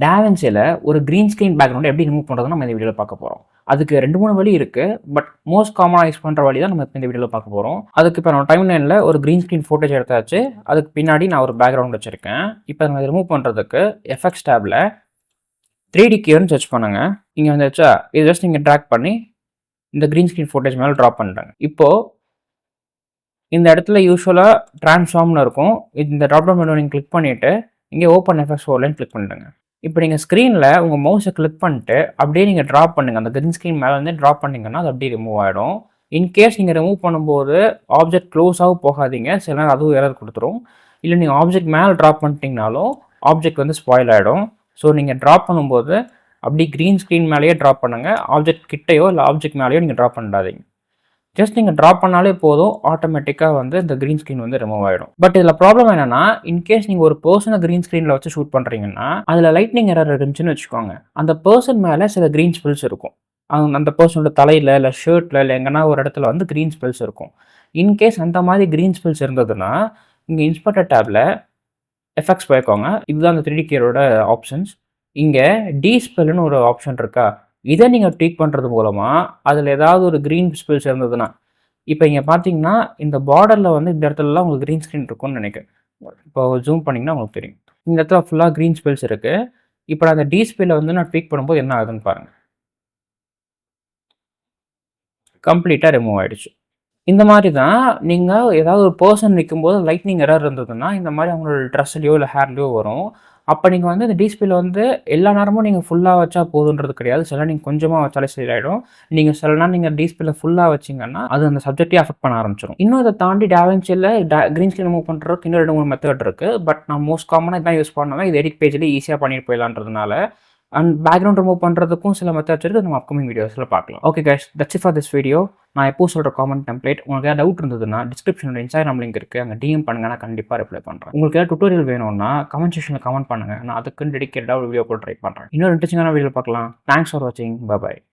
DaVinciல ஒரு green screen background எப்படி remove பண்ணுறதுன்னு நம்ம இந்த வீடியோவில் பார்க்க போகிறோம். அதுக்கு 2-3 வழி இருக்குது. பட் மோஸ்ட் காமனாக யூஸ் பண்ணுற வழி தான் நம்ம இப்போ இந்த வீடியோவில் பார்க்க போகிறோம். அதுக்கு இப்போ நம்ம டைம் லைனில் ஒரு கிரீன் ஸ்க்ரீன் ஃபோட்டேஜ் எடுத்தாச்சு. அதுக்கு பின்னாடி நான் ஒரு பேக்ரவுண்ட் வச்சுருக்கேன். இப்போ நம்ம ரிமூவ் பண்ணுறதுக்கு எஃபெக்ட்ஸ் டேபில் 3D கீன்னு சர்ச் பண்ணுங்க. இங்கே வந்துச்சா இது ஜஸ்ட் நீங்கள் ட்ராக் பண்ணி இந்த கிரீன் ஸ்க்ரீன் ஃபோட்டேஜ் மேலே ட்ராப் பண்ணிட்டாங்க. இப்போது இந்த இடத்துல யூஸ்வலாக ட்ரான்ஸ்ஃபார்ம்னு இருக்கும். இந்த ட்ராப் டவுன் மெனு நீங்கள் கிளிக் பண்ணிவிட்டு இங்கே ஓப்பன் எஃபெக்ட்ஸ் ஓவர்லேன்னு கிளிக் பண்ணிடுங்க. இப்போ நீங்கள் ஸ்க்ரீனில் உங்கள் மவுஸை கிளிக் பண்ணிட்டு அப்படியே நீங்கள் ட்ராப் பண்ணுங்கள். அந்த கிரீன் ஸ்க்ரீன் மேலே வந்து ட்ராப் பண்ணிங்கன்னா அது அப்படியே ரிமூவ் ஆகிடும். இன்கேஸ் நீங்கள் ரிமூவ் பண்ணும்போது ஆப்ஜெக்ட் க்ளோஸாகவும் போகாதீங்க. சில நேரம் அதுவும் எரர் கொடுத்துரும். இல்லை நீங்கள் ஆப்ஜெக்ட் மேலே ட்ராப் பண்ணிட்டீங்கனாலும் ஆப்ஜெக்ட் வந்து ஸ்பாயில் ஆகிடும். ஸோ நீங்கள் ட்ராப் பண்ணும்போது அப்படி க்ரீன் ஸ்க்ரீன் மேலேயே ட்ராப் பண்ணுங்கள். ஆப்ஜெக்ட் கிட்டையோ இல்லை ஆப்ஜெக்ட் மேலேயோ நீங்கள் ட்ராப் பண்ணிடாதீங்க. ஜஸ்ட் நீங்கள் ட்ராப் பண்ணாலே போதும், ஆட்டோமேட்டிக்காக வந்து இந்த க்ரீன் ஸ்க்ரீன் வந்து ரிமூவ் ஆகிடும். பட் இதில் ப்ராப்ளம் என்னன்னா, இன்கேஸ் நீங்கள் ஒரு பர்சனை க்ரீன் ஸ்க்ரீனில் வச்சு ஷூட் பண்ணுறீங்கன்னா அதில் லைட்னிங் எரர் இருந்துச்சுன்னு வச்சுக்கோங்க. அந்த பர்சன் மேலே சில க்ரீன் ஸ்பில்ஸ் இருக்கும். அந்த பர்சனோட தலையில் இல்லை ஷர்ட்டில் இல்லை எங்கன்னா ஒரு இடத்துல வந்து க்ரீன் ஸ்பில்ஸ் இருக்கும். இன்கேஸ் அந்த மாதிரி க்ரீன் ஸ்பில்ஸ் இருந்ததுன்னா இங்கே இன்ஸ்பெக்டர் டேபில் எஃபெக்ட்ஸ் போய்க்கோங்க. இதுதான் அந்த 3D கீயோட ஆப்ஷன்ஸ். இங்கே டீஸ்பெல்னு ஒரு ஆப்ஷன் இருக்கா, இதை நீங்கள் ட்வீக் பண்ணுறது மூலமாக அதில் ஏதாவது ஒரு க்ரீன் ஸ்பில்ஸ் இருந்ததுன்னா, இப்போ இங்கே பார்த்தீங்கன்னா இந்த பார்டரில் வந்து இந்த இடத்துலலாம் உங்களுக்கு க்ரீன் ஸ்க்ரீன் இருக்கும்னு நினைக்கிறேன். இப்போ ஜூம் பண்ணிங்கன்னா உங்களுக்கு தெரியும். இந்த இடத்துல ஃபுல்லாக க்ரீன் ஸ்பில்ஸ் இருக்குது. இப்போ நான் அந்த டீஸ்பெல்ல வந்து நான் ட்வீக் பண்ணும்போது என்ன ஆகுதுன்னு பாருங்கள். கம்ப்ளீட்டாக ரிமூவ் ஆகிடுச்சு. இந்த மாதிரி தான் நீங்கள் ஏதாவது ஒரு பர்சன் நிற்கும்போது லைட்னிங் எரர் இருந்ததுன்னா இந்த மாதிரி அவங்களோட ட்ரெஸ்லையோ இல்லை ஹேர்லையோ வரும். அப்போ நீங்கள் வந்து இந்த டிஸ்பிளே வந்து எல்லா நேரமும் நீங்கள் ஃபுல்லாக வச்சா போதுன்றது கிடையாது. சில நீங்கள் கொஞ்சமாக வச்சாலே சரியாயிடும். நீங்கள் சில நேரம் நீங்கள் டிஸ்பிளே ஃபுல்லாக வச்சிங்கன்னா அது அந்த சப்ஜெக்டே அஃபெக்ட் பண்ண ஆரம்பிச்சிடும். இன்னும் இதை தாண்டி DaVinciல க்ரீன் ஸ்க்ரீன் ரிமூவ் பண்ணுறதுக்கு இன்னும் 2-3 மெத்தட் இருக்குது. பட் நான் மோஸ்ட் காமனாக இதான் யூஸ் பண்ணுவேன். இது எடிட் பேஜ்லேயே ஈஸியாக பண்ணிட்டு போயிடலான்றதுனால. அண்ட் பேக்ரவுண்ட் ரிமூவ் பண்ணுறதுக்கும் சில மெத்தட்ஸ் இருக்குது. நம்ம அப்கமிங் வீடியோஸில் பார்க்கலாம். Okay guys, that's it for this video. நான் எப்போ சொல்கிற காமெண்ட் டெம்ப்ளேட் உங்களுக்கு ஏதாவது டவுட் இருந்ததுன்னா டிஸ்கிரிப்ஷனில் Instagram லிங்க் இருக்குது, அங்கே DM பண்ணுங்க, நான் கண்டிப்பாக ரிப்ளை பண்ணுறேன். உங்களுக்கு ஏதாவது டுட்டோரியல் வேணும்னா கமெண்ட் செக்ஷனில் கமெண்ட் பண்ணுங்கள். நான் அதுக்குன்னு டெடிக்கேட்டாக ஒரு வீடியோ கூட ட்ரை பண்ணுறேன். இன்னொரு இன்ட்ரெஸ்டிங்கான வீடியோ பார்க்கலாம். தேங்க்ஸ் ஃபார் வாட்சிங். பை.